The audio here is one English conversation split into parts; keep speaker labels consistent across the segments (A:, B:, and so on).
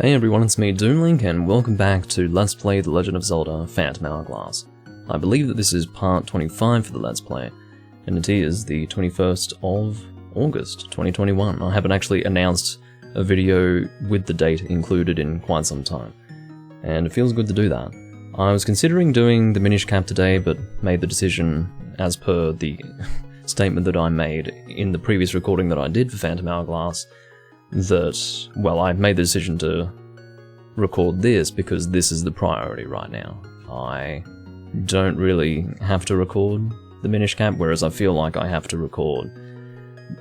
A: Hey everyone, it's me Doomlink, and welcome back to Let's Play The Legend of Zelda Phantom Hourglass. I believe that this is part 25 for the Let's Play, and it is the 21st of August 2021. I haven't actually announced a video with the date included in quite some time, and it feels good to do that. I was considering doing the Minish Cap today, but made the decision, as per the statement that I made in the previous recording that I did for Phantom Hourglass, that, well, I made the decision to record this because this is the priority right now. I don't really have to record the Minish Cap, whereas I feel like I have to record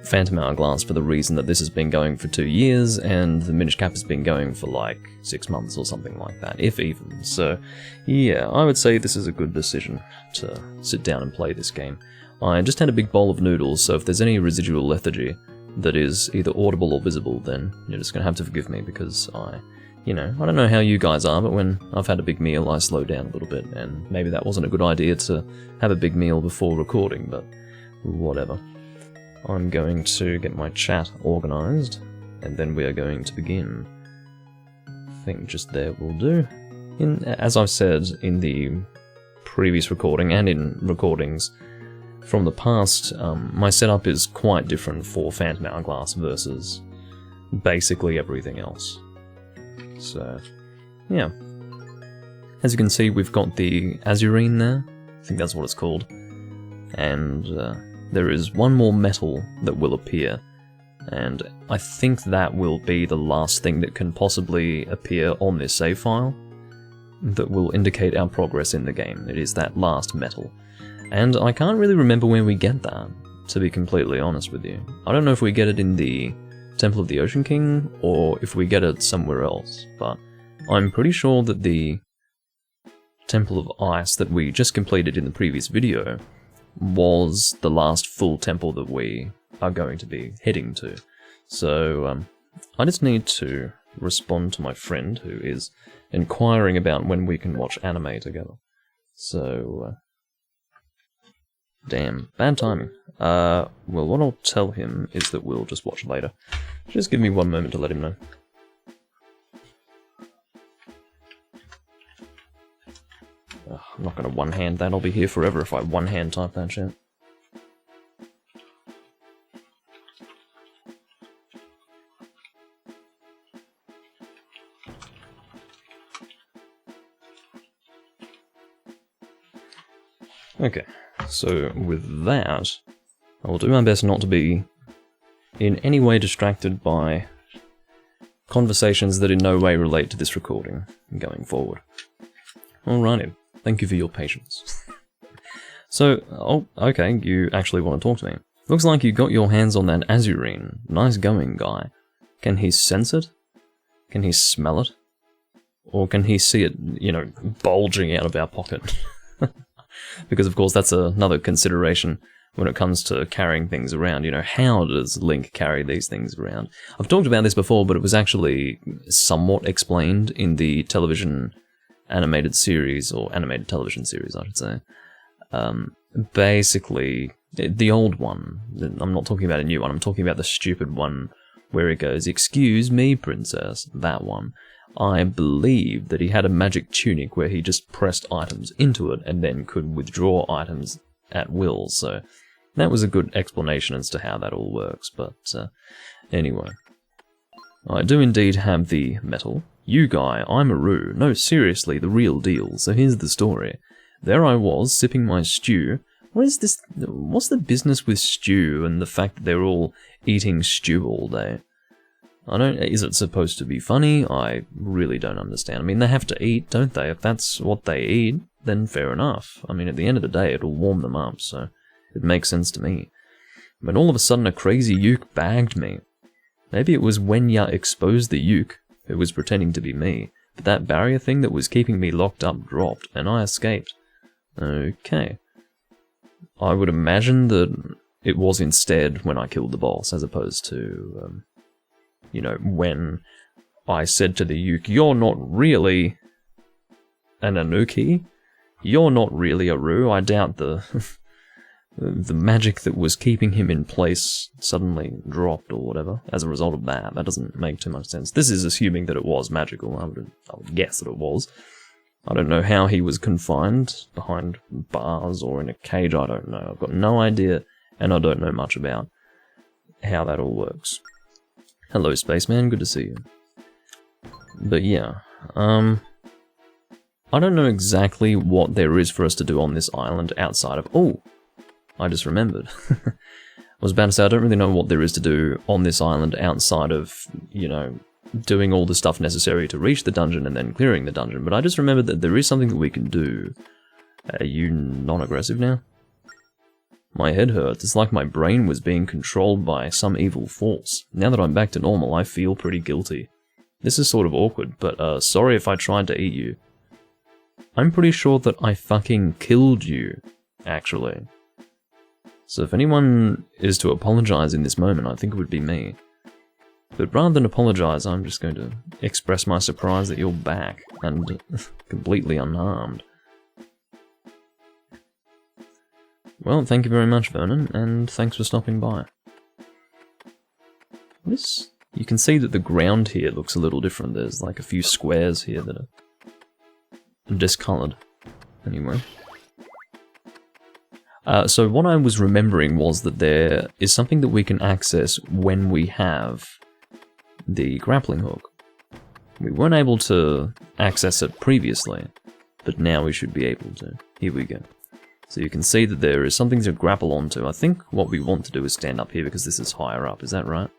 A: Phantom Hourglass for the reason that this has been going for 2 years, and the Minish Cap has been going for like 6 months or something like that, if even. So, yeah, I would say this is a good decision to sit down and play this game. I just had a big bowl of noodles, so if there's any residual lethargy that is either audible or visible, then you're just gonna have to forgive me, because I don't know how you guys are, but when I've had a big meal I slow down a little bit, and maybe that wasn't a good idea to have a big meal before recording, but whatever. I'm going to get my chat organised, and then we are going to begin. I think just there will do. As I've said in the previous recording, and in recordings from the past, my setup is quite different for Phantom Hourglass versus basically everything else. So, yeah. As you can see, we've got the Azurine there. I think that's what it's called. And there is one more metal that will appear. And I think that will be the last thing that can possibly appear on this save file that will indicate our progress in the game. It is that last metal. And I can't really remember where we get that, to be completely honest with you. I don't know if we get it in the Temple of the Ocean King, or if we get it somewhere else, but I'm pretty sure that the Temple of Ice that we just completed in the previous video was the last full temple that we are going to be heading to. So, I just need to respond to my friend who is inquiring about when we can watch anime together. So, damn, bad timing. Well, what I'll tell him is that we'll just watch later. Just give me 1 moment to let him know. I'm not gonna one-hand that, I'll be here forever if I one-hand type that shit. Okay. So with that, I will do my best not to be in any way distracted by conversations that in no way relate to this recording going forward. Alrighty, thank you for your patience. So, oh, okay, you actually want to talk to me. Looks like you got your hands on that Azurine. Nice going, guy. Can he sense it? Can he smell it? Or can he see it, bulging out of our pocket? Because, of course, that's another consideration when it comes to carrying things around. How does Link carry these things around? I've talked about this before, but it was actually somewhat explained in the television animated series, or animated television series, I should say. Basically, the old one. I'm not talking about a new one, I'm talking about the stupid one where it goes, "Excuse me, princess," that one. I believe that he had a magic tunic where he just pressed items into it and then could withdraw items at will, so that was a good explanation as to how that all works, but anyway. I do indeed have the metal. You guy, I'm a Roo. No, seriously, the real deal, so here's the story. There I was, sipping my stew. What is this? What's the business with stew and the fact that they're all eating stew all day? Is it supposed to be funny? I really don't understand. I mean, they have to eat, don't they? If that's what they eat, then fair enough. I mean, at the end of the day, it'll warm them up, so it makes sense to me. But all of a sudden, a crazy Uke bagged me. Maybe it was when ya exposed the Uke, who was pretending to be me, but that barrier thing that was keeping me locked up dropped, and I escaped. Okay. I would imagine that it was instead when I killed the boss, as opposed to, when I said to the Uke, "You're not really an Anuki? You're not really a Roo." I doubt the the magic that was keeping him in place suddenly dropped or whatever as a result of that. That doesn't make too much sense. This is assuming that it was magical. I would guess that it was. I don't know how he was confined behind bars or in a cage. I don't know. I've got no idea, and I don't know much about how that all works. Hello, spaceman. Good to see you. But yeah, I don't know exactly what there is for us to do on this island outside of... Oh, I just remembered. I was about to say, I don't really know what there is to do on this island outside of, you know, doing all the stuff necessary to reach the dungeon and then clearing the dungeon, but I just remembered that there is something that we can do. Are you non-aggressive now? My head hurts. It's like my brain was being controlled by some evil force. Now that I'm back to normal, I feel pretty guilty. This is sort of awkward, but sorry if I tried to eat you. I'm pretty sure that I fucking killed you, actually. So if anyone is to apologize in this moment, I think it would be me. But rather than apologize, I'm just going to express my surprise that you're back, and completely unharmed. Well, thank you very much, Vernon, and thanks for stopping by. You can see that the ground here looks a little different. There's like a few squares here that are discoloured. Anyway. So what I was remembering was that there is something that we can access when we have the grappling hook. We weren't able to access it previously, but now we should be able to. Here we go. So you can see that there is something to grapple onto. I think what we want to do is stand up here because this is higher up, is that right?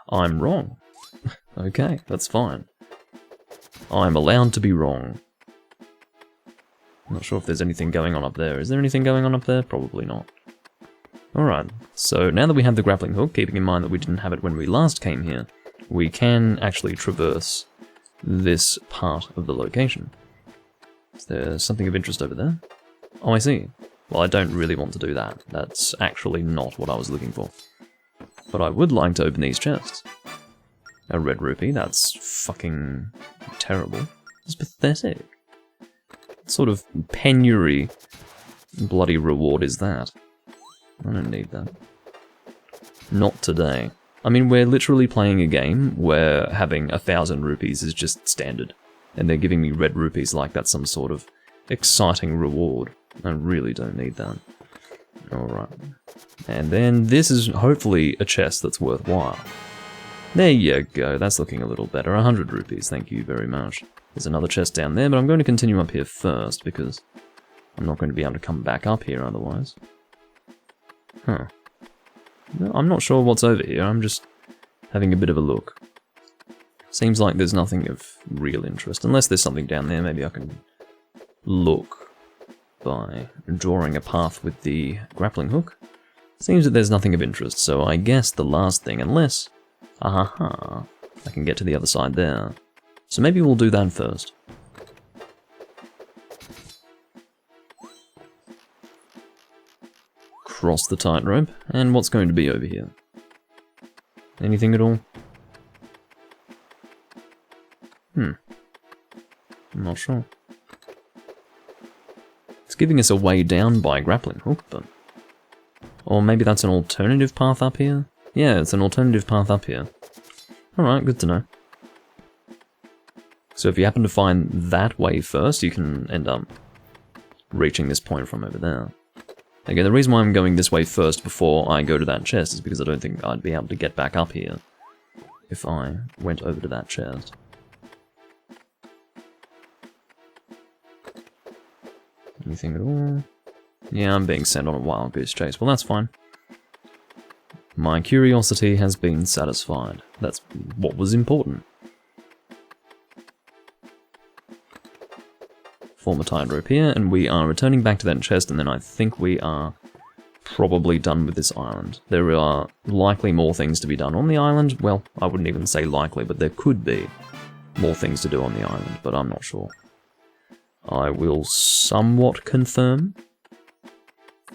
A: I'm wrong. Okay, that's fine. I'm allowed to be wrong. I'm not sure if there's anything going on up there. Is there anything going on up there? Probably not. Alright, so now that we have the grappling hook, keeping in mind that we didn't have it when we last came here, we can actually traverse this part of the location. Is there something of interest over there? Oh, I see. Well, I don't really want to do that. That's actually not what I was looking for. But I would like to open these chests. A red rupee, that's fucking terrible. It's pathetic. What sort of penury bloody reward is that? I don't need that. Not today. I mean, we're literally playing a game where having 1,000 rupees is just standard. And they're giving me red rupees like that's some sort of exciting reward. I really don't need that. Alright. And then this is hopefully a chest that's worthwhile. There you go, that's looking a little better. 100 rupees, thank you very much. There's another chest down there, but I'm going to continue up here first because I'm not going to be able to come back up here otherwise. Huh. No, I'm not sure what's over here, I'm just having a bit of a look. Seems like there's nothing of real interest. Unless there's something down there, maybe I can look by drawing a path with the grappling hook. Seems that there's nothing of interest, so I guess the last thing, unless... Aha, I can get to the other side there. So maybe we'll do that first. Cross the tightrope, and what's going to be over here? Anything at all? I'm not sure. It's giving us a way down by grappling hook, but... Or maybe that's an alternative path up here? Yeah, it's an alternative path up here. Alright, good to know. So if you happen to find that way first, you can end up reaching this point from over there. Again, the reason why I'm going this way first before I go to that chest is because I don't think I'd be able to get back up here if I went over to that chest. Anything at all? Yeah, I'm being sent on a wild goose chase. Well, that's fine. My curiosity has been satisfied. That's what was important. Form a tightrope here, and we are returning back to that chest, and then I think we are probably done with this island. There are likely more things to be done on the island. Well, I wouldn't even say likely, but there could be more things to do on the island, but I'm not sure. I will somewhat confirm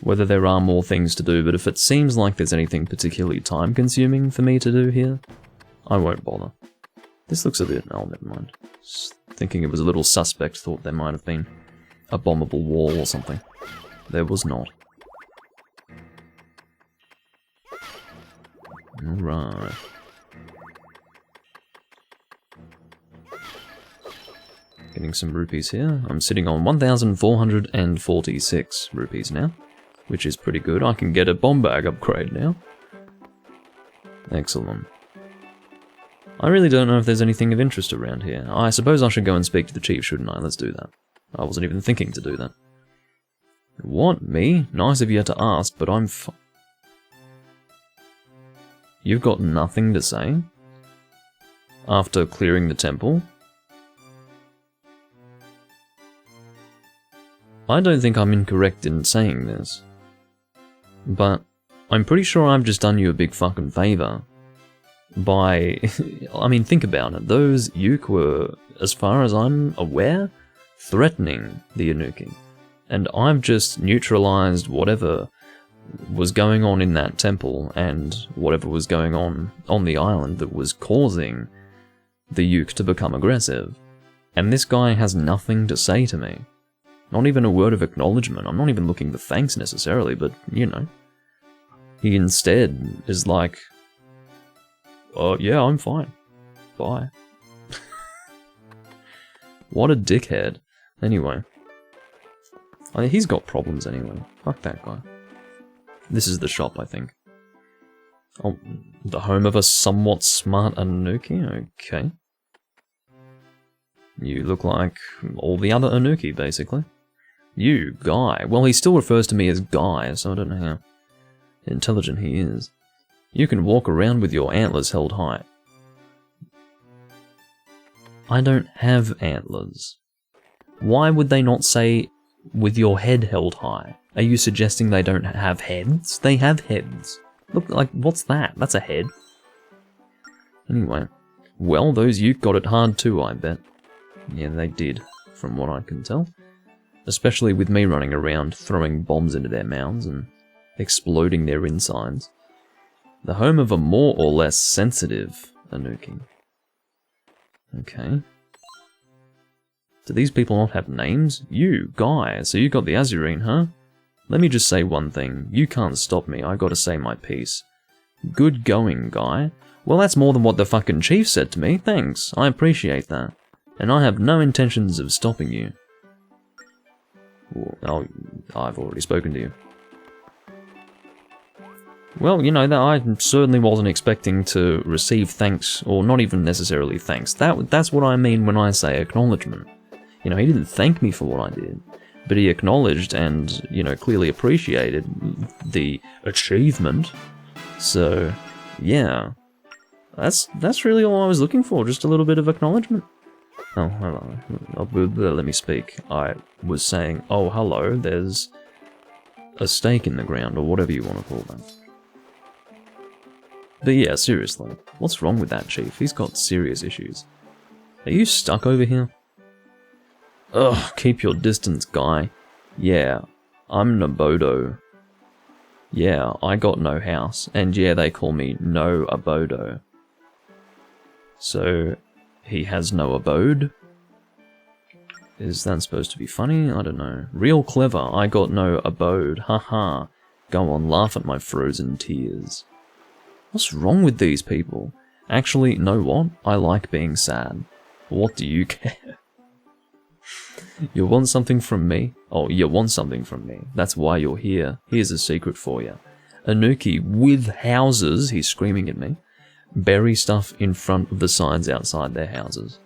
A: whether there are more things to do, but if it seems like there's anything particularly time-consuming for me to do here, I won't bother. This looks a bit... oh, never mind. Just thinking it was a little suspect, thought there might have been a bombable wall or something. There was not. Alright. Getting some rupees here. I'm sitting on 1,446 rupees now, which is pretty good. I can get a bomb bag upgrade now. Excellent. I really don't know if there's anything of interest around here. I suppose I should go and speak to the chief, shouldn't I? Let's do that. I wasn't even thinking to do that. What? Me? Nice of you to ask, but I'm You've got nothing to say? After clearing the temple? I don't think I'm incorrect in saying this, but I'm pretty sure I've just done you a big fucking favour by... I mean, think about it. Those Yuk were, as far as I'm aware, threatening the Anuki, and I've just neutralised whatever was going on in that temple and whatever was going on the island that was causing the Yuk to become aggressive. And this guy has nothing to say to me. Not even a word of acknowledgement. I'm not even looking for thanks necessarily, but, you know. He instead is like, oh, yeah, I'm fine. Bye. What a dickhead. Anyway. I mean, he's got problems anyway. Fuck that guy. This is the shop, I think. Oh, the home of a somewhat smart Anuki? Okay. You look like all the other Anuki, basically. You, Guy. Well, he still refers to me as Guy, so I don't know how intelligent he is. You can walk around with your antlers held high. I don't have antlers. Why would they not say, with your head held high? Are you suggesting they don't have heads? They have heads. Look, like, what's that? That's a head. Anyway. Well, those Yuk got it hard too, I bet. Yeah, they did, from what I can tell. Especially with me running around throwing bombs into their mouths and exploding their insides. The home of a more or less sensitive Anuki. Okay. Do these people not have names? You, Guy, so you got the Azurine, huh? Let me just say one thing. You can't stop me, I gotta say my piece. Good going, Guy. Well, that's more than what the fucking chief said to me, thanks. I appreciate that. And I have no intentions of stopping you. Oh, I've already spoken to you. Well, you know, that I certainly wasn't expecting to receive thanks, or not even necessarily thanks. That's what I mean when I say acknowledgement. You know, he didn't thank me for what I did, but he acknowledged and, you know, clearly appreciated the achievement. So, yeah. That's really all I was looking for, just a little bit of acknowledgement. Oh, hello. Let me speak. I was saying, oh, hello, there's a stake in the ground, or whatever you want to call that. But yeah, seriously, what's wrong with that chief? He's got serious issues. Are you stuck over here? Ugh, keep your distance, Guy. Yeah, I'm Nabodo. Yeah, I got no house, and yeah, they call me No Abodo. So... he has no abode? Is that supposed to be funny? I don't know. Real clever, I got no abode, haha. Go on, laugh at my frozen tears. What's wrong with these people? Actually, know what? I like being sad. What do you care? You want something from me? Oh, you want something from me. That's why you're here. Here's a secret for you. Anuki with houses, he's screaming at me, bury stuff in front of the signs outside their houses.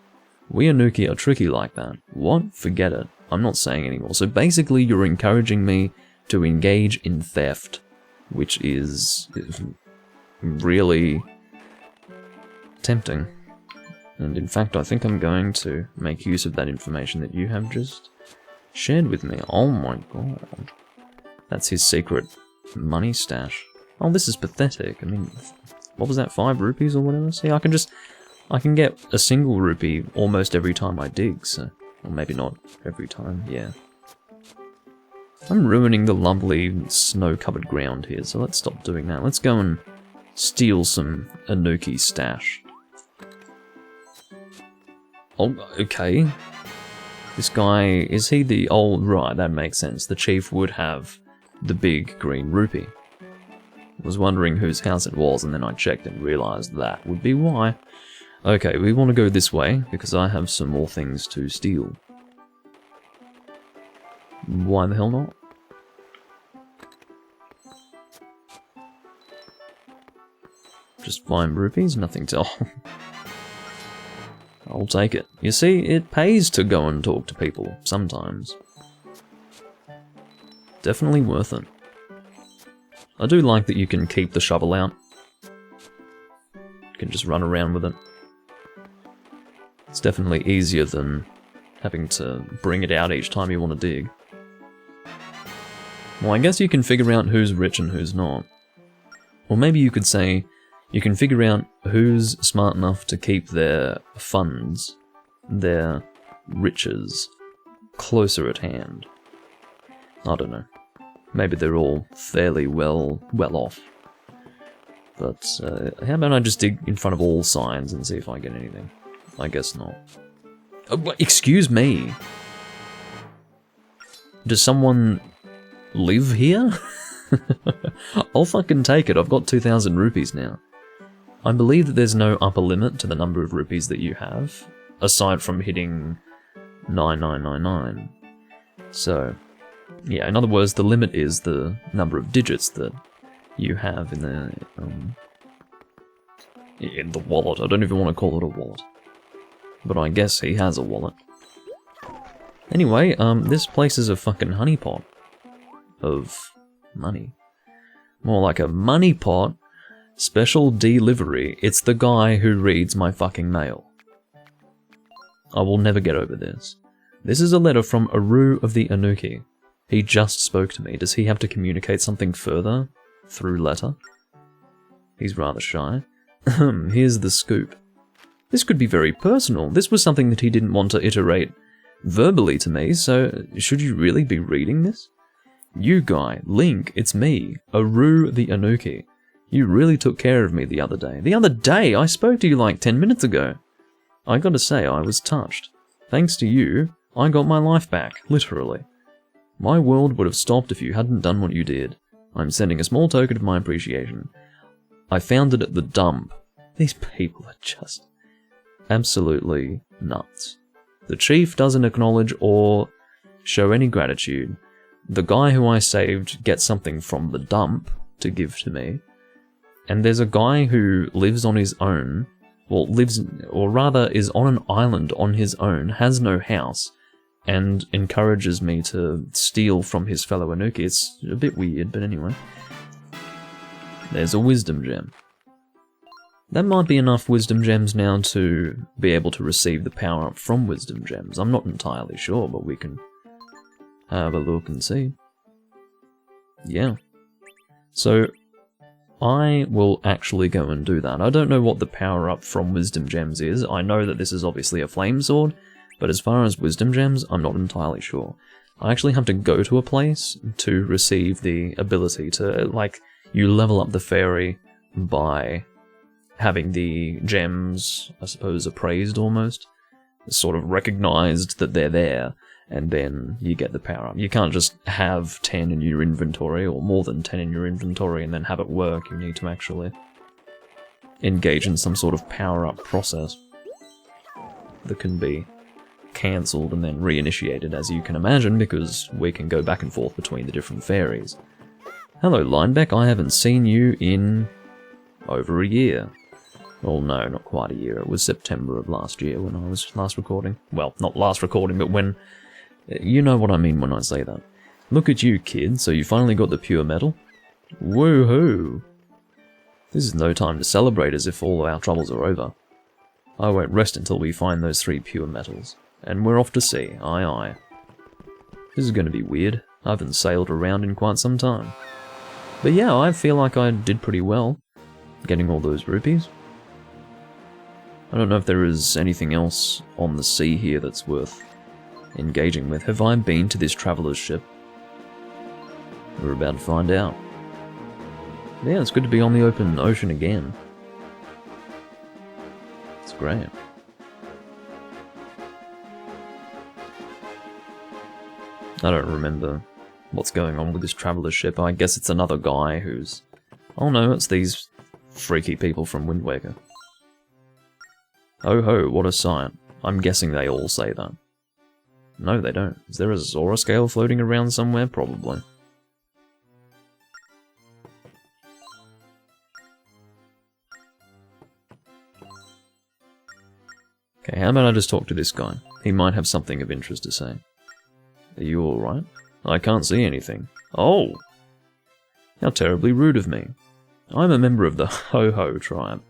A: We Anuki are tricky like that. What? Forget it. I'm not saying anymore. So basically you're encouraging me to engage in theft, which is really tempting. And in fact, I think I'm going to make use of that information that you have just shared with me. Oh my god. That's his secret money stash. Oh, this is pathetic. I mean... what was that, 5 rupees or whatever? See, I can get a single rupee almost every time I dig, so... or maybe not every time, yeah. I'm ruining the lovely snow-covered ground here, so let's stop doing that. Let's go and steal some Anuki stash. Oh, okay. This guy, is he the old... right, that makes sense. The chief would have the big green rupee. Was wondering whose house it was, and then I checked and realised that would be why. Okay, we want to go this way, because I have some more things to steal. Why the hell not? Just 5 rupees, nothing to... I'll take it. You see, it pays to go and talk to people, sometimes. Definitely worth it. I do like that you can keep the shovel out. You can just run around with it. It's definitely easier than having to bring it out each time you want to dig. Well, I guess you can figure out who's rich and who's not. Or maybe you could say, you can figure out who's smart enough to keep their funds, their riches, closer at hand. I don't know. Maybe they're all fairly well off. But how about I just dig in front of all signs and see if I get anything? I guess not. Oh, excuse me! Does someone live here? I'll fucking take it, I've got 2,000 rupees now. I believe that there's no upper limit to the number of rupees that you have, aside from hitting 9999. So, yeah, in other words, the limit is the number of digits that you have in the wallet. I don't even want to call it a wallet. But I guess he has a wallet. Anyway, this place is a fucking honeypot of money. More like a money pot. Special delivery. It's the guy who reads my fucking mail. I will never get over this. This is a letter from Aru of the Anuki. He just spoke to me. Does he have to communicate something further through letter? He's rather shy. Here's the scoop. This could be very personal. This was something that he didn't want to iterate verbally to me, so should you really be reading this? You guy, Link, it's me, Aru the Anuki. You really took care of me the other day. The other day? I spoke to you like 10 minutes ago. I gotta say, I was touched. Thanks to you, I got my life back, literally. My world would have stopped if you hadn't done what you did. I'm sending a small token of my appreciation. I found it at the dump. These people are just absolutely nuts. The chief doesn't acknowledge or show any gratitude. The guy who I saved gets something from the dump to give to me. And there's a guy who lives on his own, or rather is on an island on his own, has no house, and encourages me to steal from his fellow Anuki. It's a bit weird, but anyway. There's a wisdom gem. That might be enough wisdom gems now to be able to receive the power-up from wisdom gems. I'm not entirely sure, but we can have a look and see. Yeah. So, I will actually go and do that. I don't know what the power-up from wisdom gems is. I know that this is obviously a flame sword, but as far as wisdom gems, I'm not entirely sure. I actually have to go to a place to receive the ability to, like, you level up the fairy by having the gems, I suppose, appraised almost. Sort of recognized that they're there, and then you get the power up. You can't just have 10 in your inventory, or more than 10 in your inventory, and then have it work. You need to actually engage in some sort of power-up process that can be cancelled and then reinitiated, as you can imagine, because we can go back and forth between the different fairies. Hello, Linebeck, I haven't seen you in over a year. Well, no, not quite a year. It was September of last year when I was last recording. Well, not last recording, but when... You know what I mean when I say that. Look at you, kid, so you finally got the pure metal? Woohoo! This is no time to celebrate as if all our troubles are over. I won't rest until we find those 3 pure metals. And we're off to sea, aye aye. This is going to be weird. I haven't sailed around in quite some time. But yeah, I feel like I did pretty well, getting all those rupees. I don't know if there is anything else on the sea here that's worth engaging with. Have I been to this traveller's ship? We're about to find out. Yeah, it's good to be on the open ocean again. It's great. I don't remember what's going on with this traveller's ship. I guess it's another guy who's Oh no, it's these freaky people from Wind Waker. Oh ho, what a sight. I'm guessing they all say that. No, they don't. Is there a Zora scale floating around somewhere? Probably. Okay, how about I just talk to this guy? He might have something of interest to say. Are you alright? I can't see anything. Oh! How terribly rude of me. I'm a member of the Ho-Ho tribe.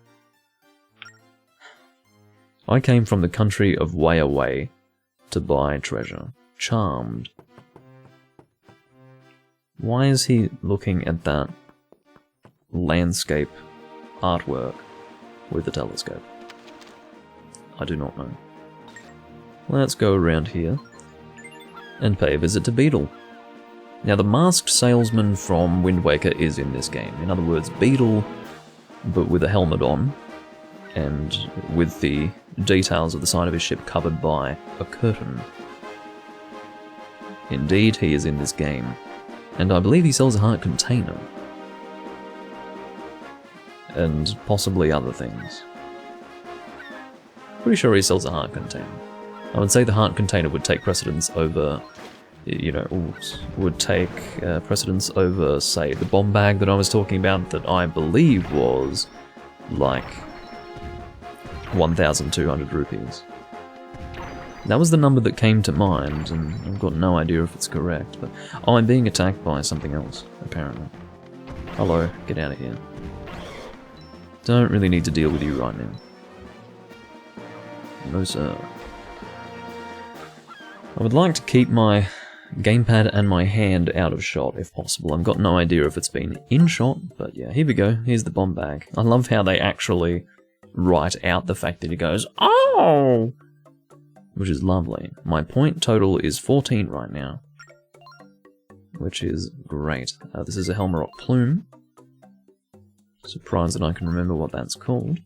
A: I came from the country of Way Away to buy treasure. Charmed. Why is he looking at that landscape artwork with a telescope? I do not know. Let's go around here and pay a visit to Beetle. Now the masked salesman from Wind Waker is in this game. In other words, Beetle, but with a helmet on, and with the details of the side of his ship covered by a curtain. Indeed, he is in this game, and I believe he sells a heart container. And possibly other things. Pretty sure he sells a heart container. I would say the heart container would take precedence over, you know, would take precedence over, say, the bomb bag that I was talking about that I believe was like 1,200 rupees. That was the number that came to mind, and I've got no idea if it's correct, but... Oh, I'm being attacked by something else, apparently. Hello, get out of here. Don't really need to deal with you right now. No sir. I would like to keep my gamepad and my hand out of shot if possible. I've got no idea if it's been in shot, but yeah, here we go. Here's the bomb bag. I love how they actually write out the fact that he goes, "Oh!" Which is lovely. My point total is 14 right now, which is great. This is a Helmarock plume. Surprised that I can remember what that's called.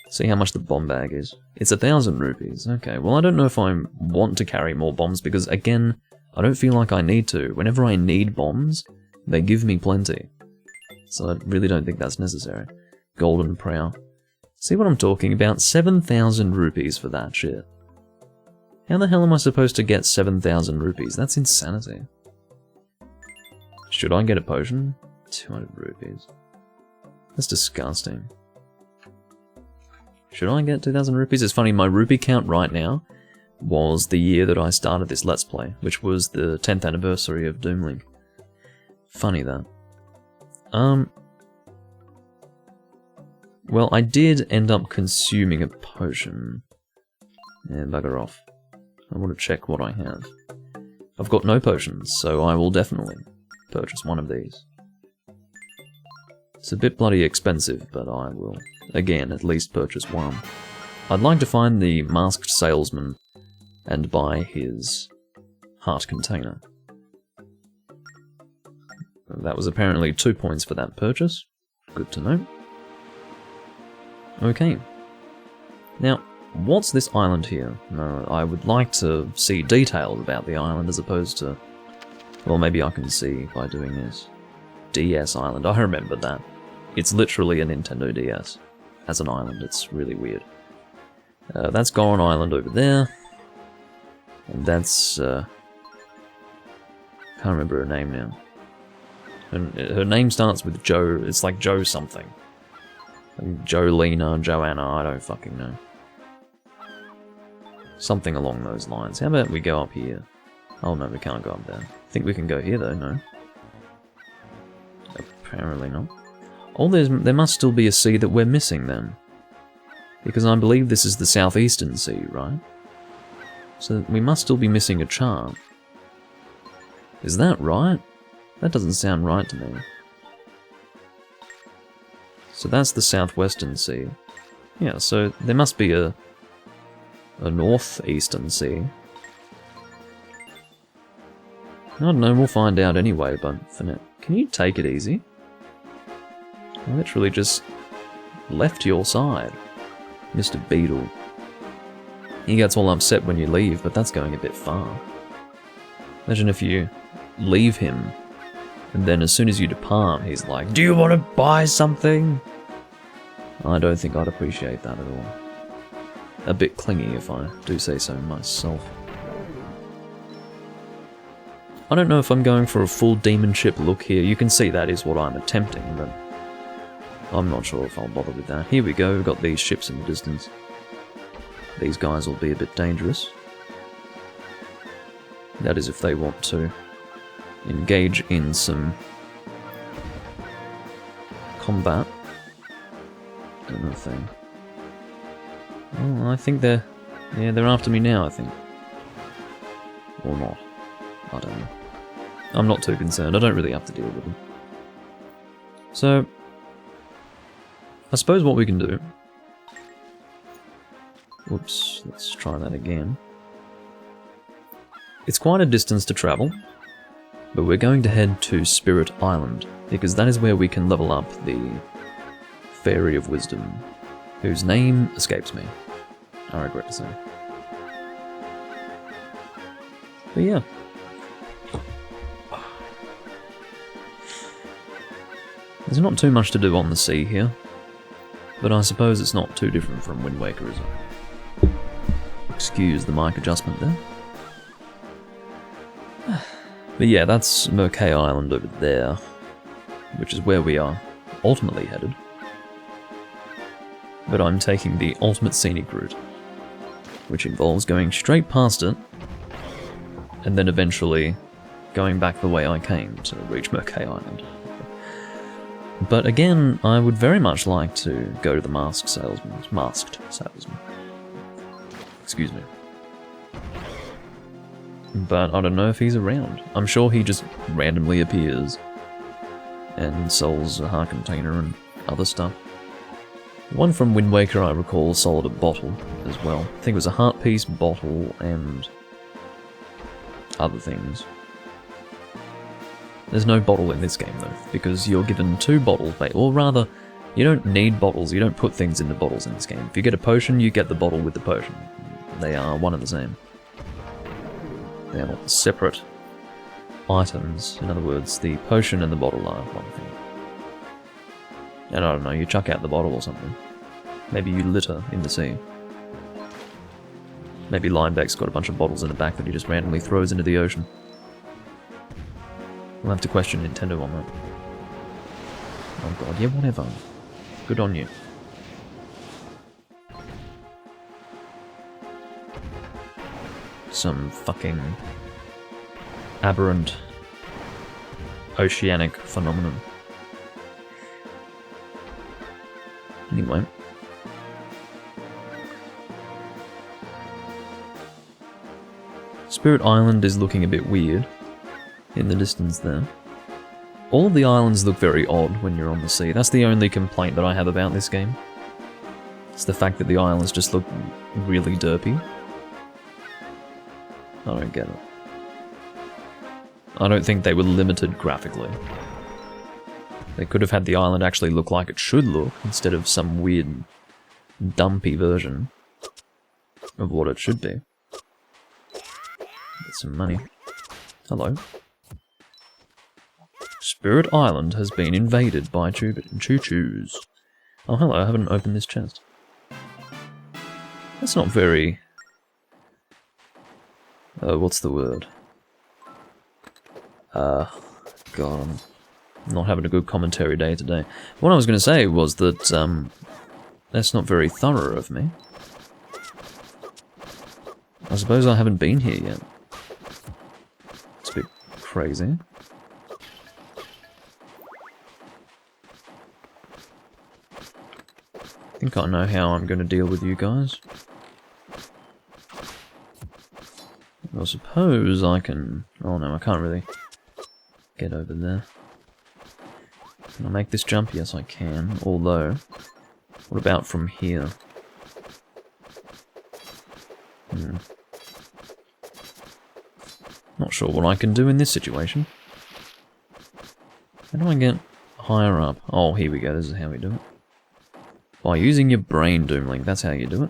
A: See how much the bomb bag is. It's 1,000 rupees. Okay, well I don't know if I want to carry more bombs because, again, I don't feel like I need to. Whenever I need bombs, they give me plenty. So I really don't think that's necessary. Golden Prow. See what I'm talking about? 7,000 rupees for that shit. How the hell am I supposed to get 7,000 rupees? That's insanity. Should I get a potion? 200 rupees. That's disgusting. Should I get 2,000 rupees? It's funny, my rupee count right now was the year that I started this Let's Play, which was the 10th anniversary of Doomlink. Funny that. Well, I did end up consuming a potion. Yeah, bugger off. I want to check what I have. I've got no potions, so I will definitely purchase one of these. It's a bit bloody expensive, but I will, again, at least purchase one. I'd like to find the masked salesman and buy his heart container. That was apparently 2 points for that purchase. Good to know. Okay. Now, what's this island here? No, I would like to see details about the island as opposed to... Well, maybe I can see by doing this. DS Island, I remember that. It's literally a Nintendo DS as an island. It's really weird. That's Goron Island over there. And that's... can't remember her name now. Her name starts with Joe. It's like Joe something. Jolena, Joanna, I don't fucking know. Something along those lines. How about we go up here? Oh no, we can't go up there. I think we can go here though, no? Apparently not. Oh, there must still be a sea that we're missing then. Because I believe this is the southeastern sea, right? So we must still be missing a charm. Is that right? That doesn't sound right to me. So that's the southwestern sea. Yeah, so there must be a northeastern sea. I don't know, we'll find out anyway, but for now... Can you take it easy? I literally just left your side, Mr. Beetle. He gets all upset when you leave, but that's going a bit far. Imagine if you leave him And then as soon as you depart, he's like, "Do you want to buy something?" I don't think I'd appreciate that at all. A bit clingy, if I do say so myself. I don't know if I'm going for a full demonship look here. You can see that is what I'm attempting, but I'm not sure if I'll bother with that. Here we go, we've got these ships in the distance. These guys will be a bit dangerous. That is if they want to engage in some combat. Don't know if they... Well, I think they're... Yeah, they're after me now, I think. Or not. I don't know. I'm not too concerned. I don't really have to deal with them. So, I suppose what we can do... Whoops, let's try that again. It's quite a distance to travel, but we're going to head to Spirit Island, because that is where we can level up the Fairy of Wisdom, whose name escapes me, I regret to say. But yeah. There's not too much to do on the sea here, but I suppose it's not too different from Wind Waker, is it? Excuse the mic adjustment there. But yeah, that's Merkay Island over there, which is where we are ultimately headed. But I'm taking the ultimate scenic route, which involves going straight past it, and then eventually going back the way I came to reach Merkay Island. But again, I would very much like to go to the masked salesman. Excuse me. But I don't know if he's around. I'm sure he just randomly appears and sells a heart container and other stuff. One from Wind Waker I recall sold a bottle as well. I think it was a heart piece, bottle, and other things. There's no bottle in this game though, because you're given 2 bottles, or rather, you don't need bottles, you don't put things into bottles in this game. If you get a potion, you get the bottle with the potion. They are one and the same. They are not separate items. In other words, the potion and the bottle are one thing. And I don't know, you chuck out the bottle or something. Maybe you litter in the sea. Maybe Linebeck's got a bunch of bottles in the back that he just randomly throws into the ocean. We'll have to question Nintendo on that. Oh god, yeah, whatever. Good on you. Some fucking aberrant oceanic phenomenon. Anyway. Spirit Island is looking a bit weird in the distance there. All of the islands look very odd when you're on the sea. That's the only complaint that I have about this game. It's the fact that the islands just look really derpy. I don't get it. I don't think they were limited graphically. They could have had the island actually look like it should look, instead of some weird, dumpy version of what it should be. Get some money. Hello. Spirit Island has been invaded by choo-choos. Oh, hello, I haven't opened this chest. That's not very... what's the word? God, I'm not having a good commentary day today. What I was going to say was that, that's not very thorough of me. I suppose I haven't been here yet. It's a bit crazy. I think I know how I'm going to deal with you guys. I suppose I can... Oh no, I can't really get over there. Can I make this jump? Yes, I can. Although, what about from here? Not sure what I can do in this situation. How do I get higher up? Oh, here we go. This is how we do it. By using your brain, Doomlink. That's how you do it.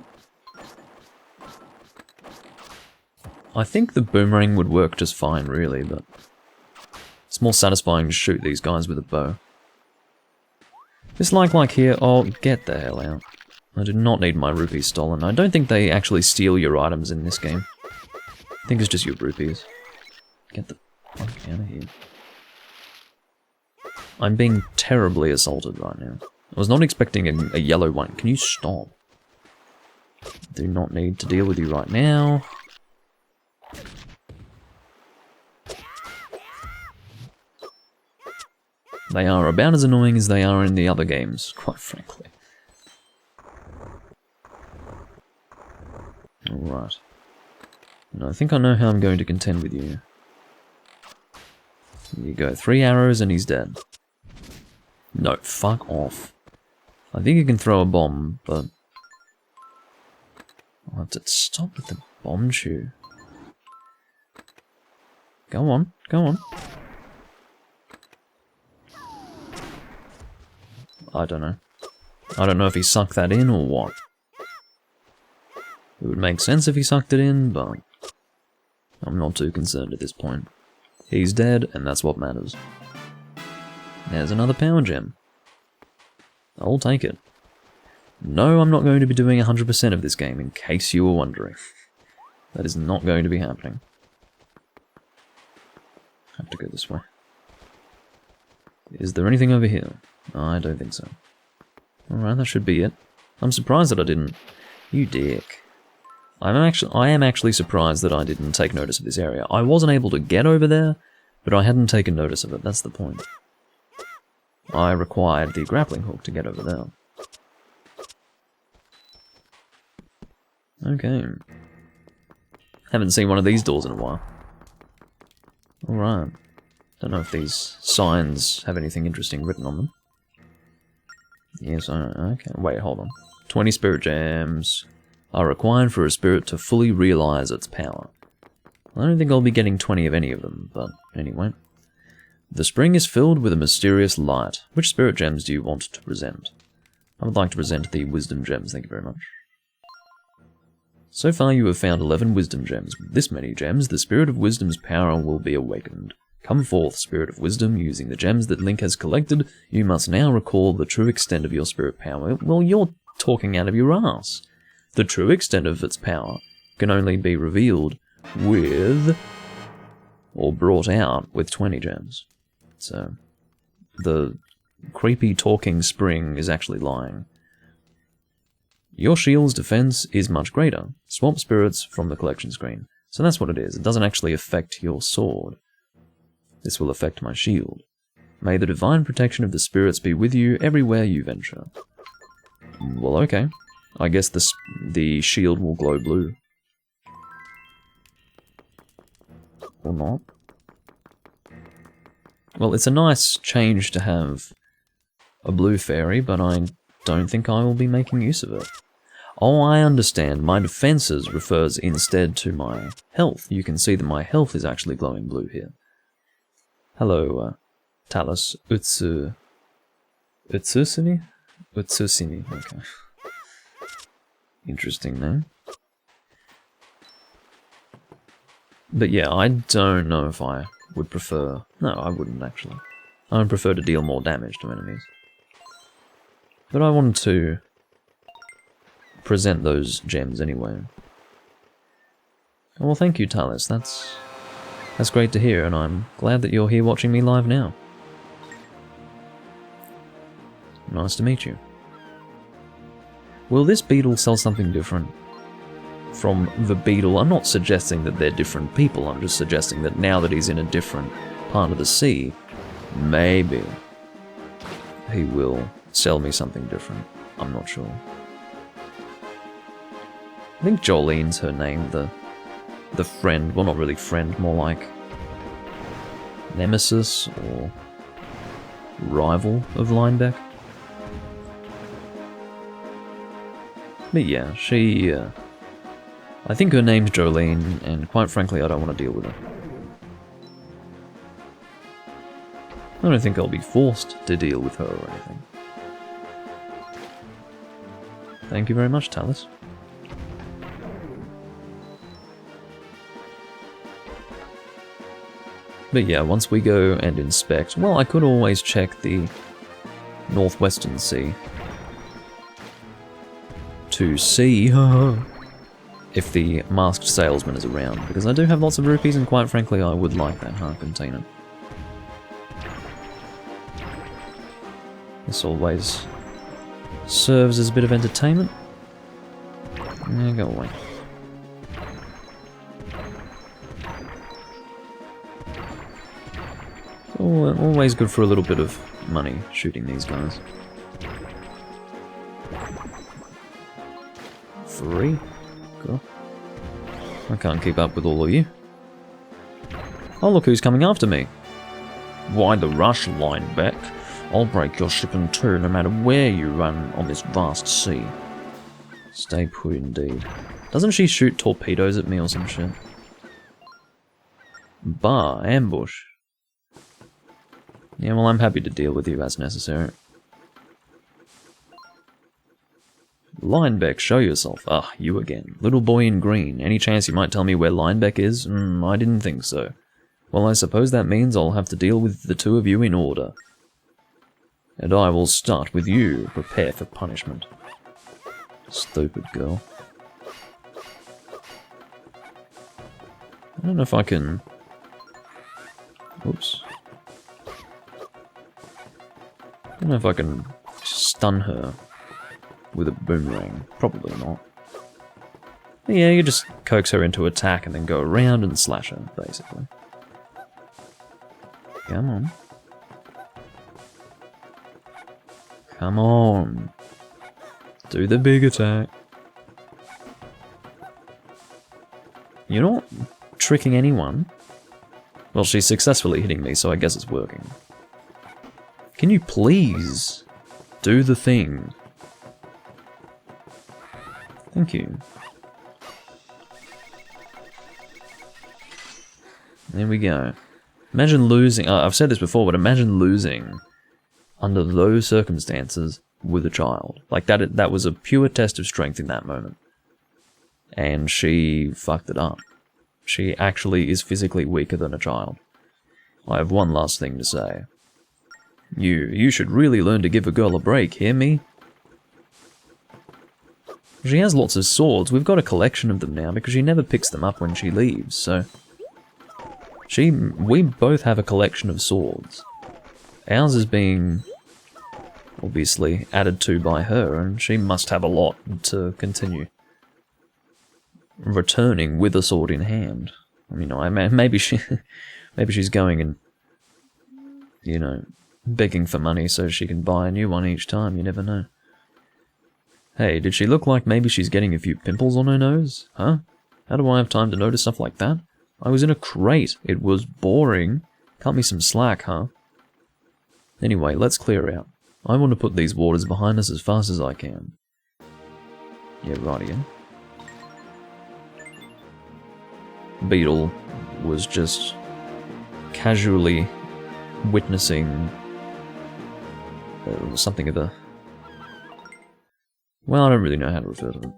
A: I think the boomerang would work just fine, really, but it's more satisfying to shoot these guys with a bow. It's like here, oh, get the hell out. I do not need my rupees stolen. I don't think they actually steal your items in this game. I think it's just your rupees. Get the fuck out of here. I'm being terribly assaulted right now. I was not expecting a yellow one. Can you stop? Do not need to deal with you right now. They are about as annoying as they are in the other games, quite frankly. Alright. And I think I know how I'm going to contend with you. Here you go, 3 arrows and he's dead. No, fuck off. I think you can throw a bomb, but... I'll have to stop with the bomb chew. Go on, go on. I don't know. I don't know if he sucked that in or what. It would make sense if he sucked it in, but I'm not too concerned at this point. He's dead, and that's what matters. There's another power gem. I'll take it. No, I'm not going to be doing 100% of this game, in case you were wondering. That is not going to be happening. I have to go this way. Is there anything over here? I don't think so. Alright, that should be it. I'm surprised that I didn't... You dick. I am actually surprised that I didn't take notice of this area. I wasn't able to get over there, but I hadn't taken notice of it, that's the point. I required the grappling hook to get over there. Okay. Haven't seen one of these doors in a while. Alright. Don't know if these signs have anything interesting written on them. Yes, okay. Wait, hold on. 20 spirit gems are required for a spirit to fully realize its power. I don't think I'll be getting 20 of any of them, but anyway. The spring is filled with a mysterious light. Which spirit gems do you want to present? I would like to present the wisdom gems, thank you very much. So far you have found 11 wisdom gems. With this many gems, the spirit of wisdom's power will be awakened. Come forth, spirit of wisdom, using the gems that Link has collected. You must now recall the true extent of your spirit power. Well, you're talking out of your ass. The true extent of its power can only be revealed with, or brought out with 20 gems. So, the creepy talking spring is actually lying. Your shield's defense is much greater. Swamp spirits from the collection screen. So that's what it is. It doesn't actually affect your sword. This will affect my shield. May the divine protection of the spirits be with you everywhere you venture. Well, okay. I guess the shield will glow blue. Or not. Well, it's a nice change to have a blue fairy, but I don't think I will be making use of it. Oh, I understand. My defenses refers instead to my health. You can see that my health is actually glowing blue here. Hello, Talus Utsusini? Utsusini, okay. Interesting name. But yeah, I don't know if I would prefer... No, I wouldn't actually. I would prefer to deal more damage to enemies. But I wanted to present those gems anyway. Well, thank you, Talus. That's great to hear, and I'm glad that you're here watching me live now. Nice to meet you. Will this beetle sell something different from the beetle? I'm not suggesting that they're different people, I'm just suggesting that now that he's in a different part of the sea, maybe he will sell me something different. I'm not sure. I think Jolene's her name, the friend, well not really friend, more like nemesis or rival of Linebeck. But yeah, she, I think her name's Jolene, and quite frankly I don't want to deal with her. I don't think I'll be forced to deal with her or anything. Thank you very much, Talus. But yeah, once we go and inspect... Well, I could always check the Northwestern Sea to see if the masked salesman is around, because I do have lots of rupees, and quite frankly I would like that container. This always serves as a bit of entertainment. Yeah, go away. Always good for a little bit of money shooting these guys. Free? Cool. I can't keep up with all of you. Oh, look who's coming after me. Why the rush, Linebeck? I'll break your ship in two no matter where you run on this vast sea. Stay put indeed. Doesn't she shoot torpedoes at me or some shit? Bar, ambush. Yeah, well, I'm happy to deal with you as necessary. Linebeck, show yourself. Ah, you again. Little boy in green. Any chance you might tell me where Linebeck is? I didn't think so. Well, I suppose that means I'll have to deal with the two of you in order. And I will start with you. Prepare for punishment. Stupid girl. I don't know if I can... Oops. I don't know if I can stun her with a boomerang. Probably not. But yeah, you just coax her into attack and then go around and slash her, basically. Come on. Come on. Do the big attack. You're not tricking anyone. Well, she's successfully hitting me, so I guess it's working. Can you please do the thing? Thank you. There we go. Imagine losing... I've said this before, but imagine losing under those circumstances with a child. Like, that was a pure test of strength in that moment. And she fucked it up. She actually is physically weaker than a child. I have one last thing to say. You should really learn to give a girl a break, hear me? She has lots of swords. We've got a collection of them now because she never picks them up when she leaves, so... We both have a collection of swords. Ours is being... obviously added to by her, and she must have a lot to continue returning with a sword in hand. I mean, maybe she's going and, you know, begging for money so she can buy a new one each time. You never know. Hey, did she look like maybe she's getting a few pimples on her nose? Huh? How do I have time to notice stuff like that? I was in a crate. It was boring. Cut me some slack, huh? Anyway, let's clear out. I want to put these waters behind us as fast as I can. Yeah, rightio. Beetle was just casually witnessing something of a... Well, I don't really know how to refer to it.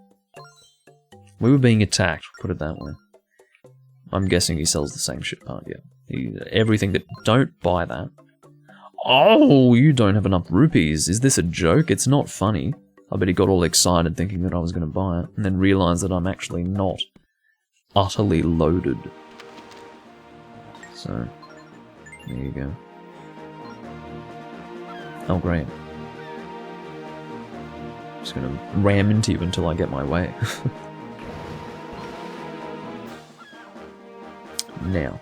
A: We were being attacked, put it that way. I'm guessing he sells the same shit part, yeah. Everything that... Don't buy that. Oh, you don't have enough rupees. Is this a joke? It's not funny. I bet he got all excited thinking that I was going to buy it, and then realised that I'm actually not utterly loaded. So, there you go. Oh, great. Just going to ram into you until I get my way. Now.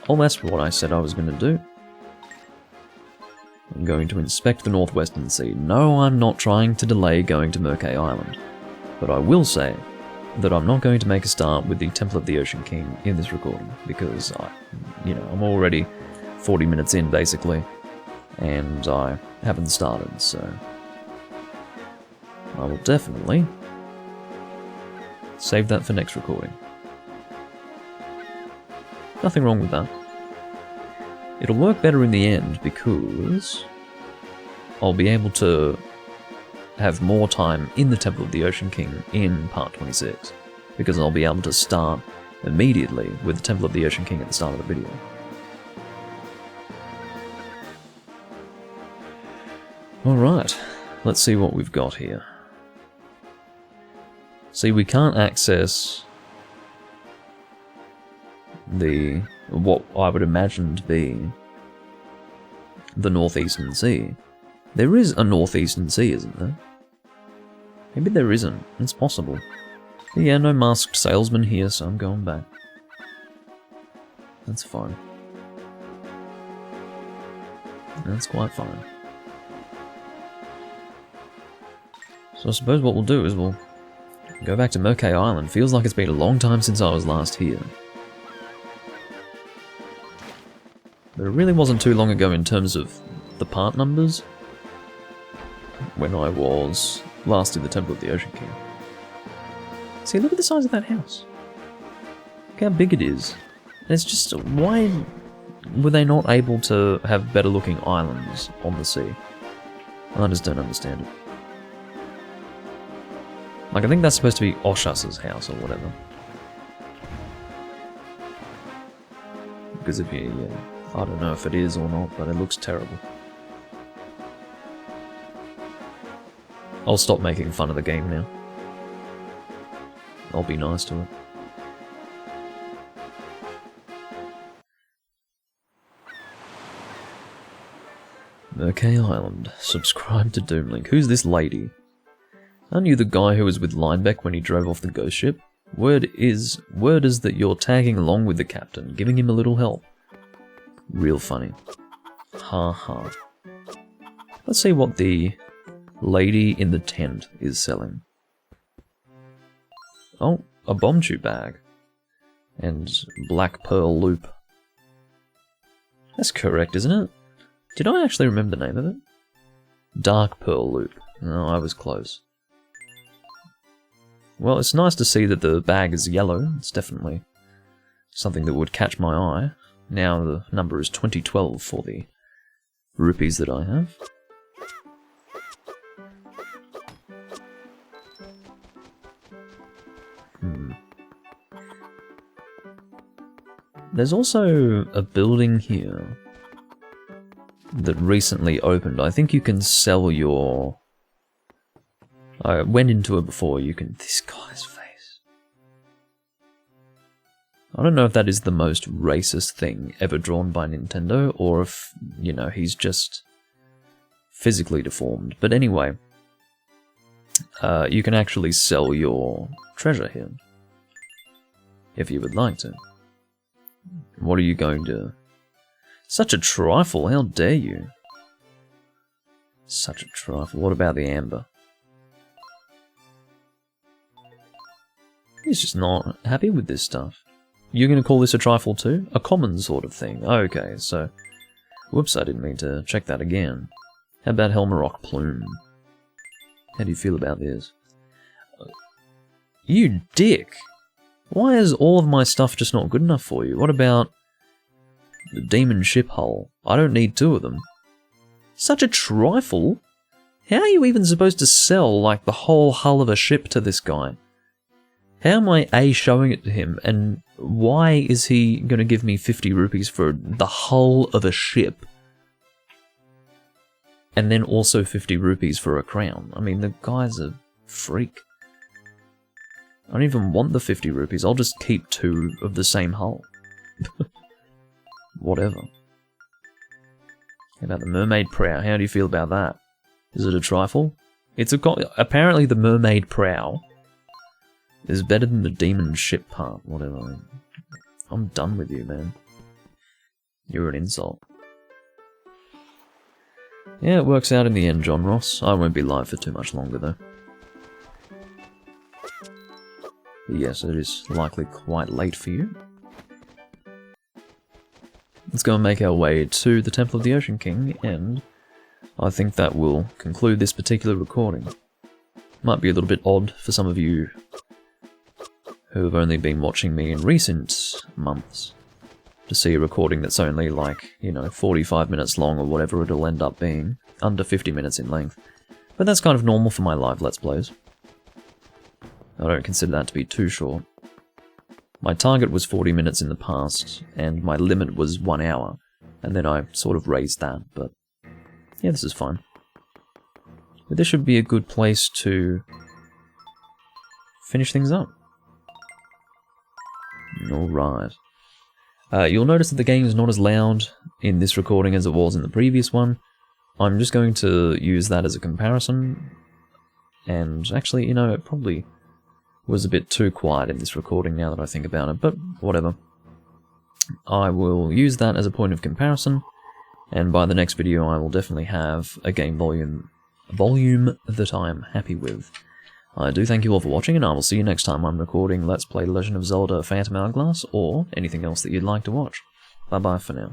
A: Oh, that's what I said I was going to do. I'm going to inspect the Northwestern Sea. No, I'm not trying to delay going to Merkay Island. But I will say that I'm not going to make a start with the Temple of the Ocean King in this recording, because I'm already 40 minutes in, basically, and I haven't started, so I will definitely save that for next recording. Nothing wrong with that. It'll work better in the end because I'll be able to have more time in the Temple of the Ocean King in part 26, because I'll be able to start immediately with the Temple of the Ocean King at the start of the video. Alright, let's see what we've got here. See, we can't access what I would imagine to be the Northeastern Sea. There is a Northeastern Sea, isn't there? Maybe there isn't. It's possible. But yeah, no masked salesman here, so I'm going back. That's fine. That's quite fine. So I suppose what we'll do is we'll go back to Merkay Island. Feels like it's been a long time since I was last here. But it really wasn't too long ago in terms of the part numbers when I was last in the Temple of the Ocean King. See, look at the size of that house. Look how big it is. And it's just, why were they not able to have better looking islands on the sea? I just don't understand it. Like, I think that's supposed to be Oshas's house or whatever. Because if you, I don't know if it is or not, but it looks terrible. I'll stop making fun of the game now. I'll be nice to it. Merkay Island. Subscribe to Doomlink. Who's this lady? Aren't you the guy who was with Linebeck when he drove off the ghost ship? Word is that you're tagging along with the captain, giving him a little help. Real funny. Ha ha. Let's see what the lady in the tent is selling. Oh, a bomb tube bag. And black pearl loop. That's correct, isn't it? Did I actually remember the name of it? Dark pearl loop. No, I was close. Well, it's nice to see that the bag is yellow. It's definitely something that would catch my eye. Now the number is 2012 for the rupees that I have. There's also a building here that recently opened. I think you can sell your... I went into it before. You can... This guy's face. I don't know if that is the most racist thing ever drawn by Nintendo, or if, you know, he's just physically deformed. But anyway, you can actually sell your treasure here, if you would like to. What are you going to... Such a trifle, how dare you? Such a trifle. What about the amber? He's just not happy with this stuff. You're going to call this a trifle too? A common sort of thing. Okay, so... Whoops, I didn't mean to check that again. How about Helmarock Plume? How do you feel about this? You dick! Why is all of my stuff just not good enough for you? What about the demon ship hull? I don't need two of them. Such a trifle? How are you even supposed to sell, like, the whole hull of a ship to this guy? How am I A, showing it to him, and why is he going to give me 50 rupees for the hull of a ship? And then also 50 rupees for a crown. I mean, the guy's a freak. I don't even want the 50 rupees, I'll just keep two of the same hull. Whatever. How about the mermaid prow? How do you feel about that? Is it a trifle? It's a... Apparently the mermaid prow is better than the demon ship part, whatever. I'm done with you, man. You're an insult. Yeah, it works out in the end, John Ross. I won't be live for too much longer, though. But yes, it is likely quite late for you. Let's go and make our way to the Temple of the Ocean King, and I think that will conclude this particular recording. Might be a little bit odd for some of you who have only been watching me in recent months to see a recording that's only like, you know, 45 minutes long or whatever it'll end up being, under 50 minutes in length. But that's kind of normal for my live Let's Plays. I don't consider that to be too short. My target was 40 minutes in the past, and my limit was 1 hour, and then I sort of raised that, but yeah, this is fine. But this should be a good place to finish things up. Alright. You'll notice that the game is not as loud in this recording as it was in the previous one. I'm just going to use that as a comparison, and actually, you know, it probably was a bit too quiet in this recording now that I think about it, but whatever. I will use that as a point of comparison, and by the next video I will definitely have a game volume that I am happy with. I do thank you all for watching, and I will see you next time I'm recording Let's Play The Legend of Zelda Phantom Hourglass, or anything else that you'd like to watch. Bye bye for now.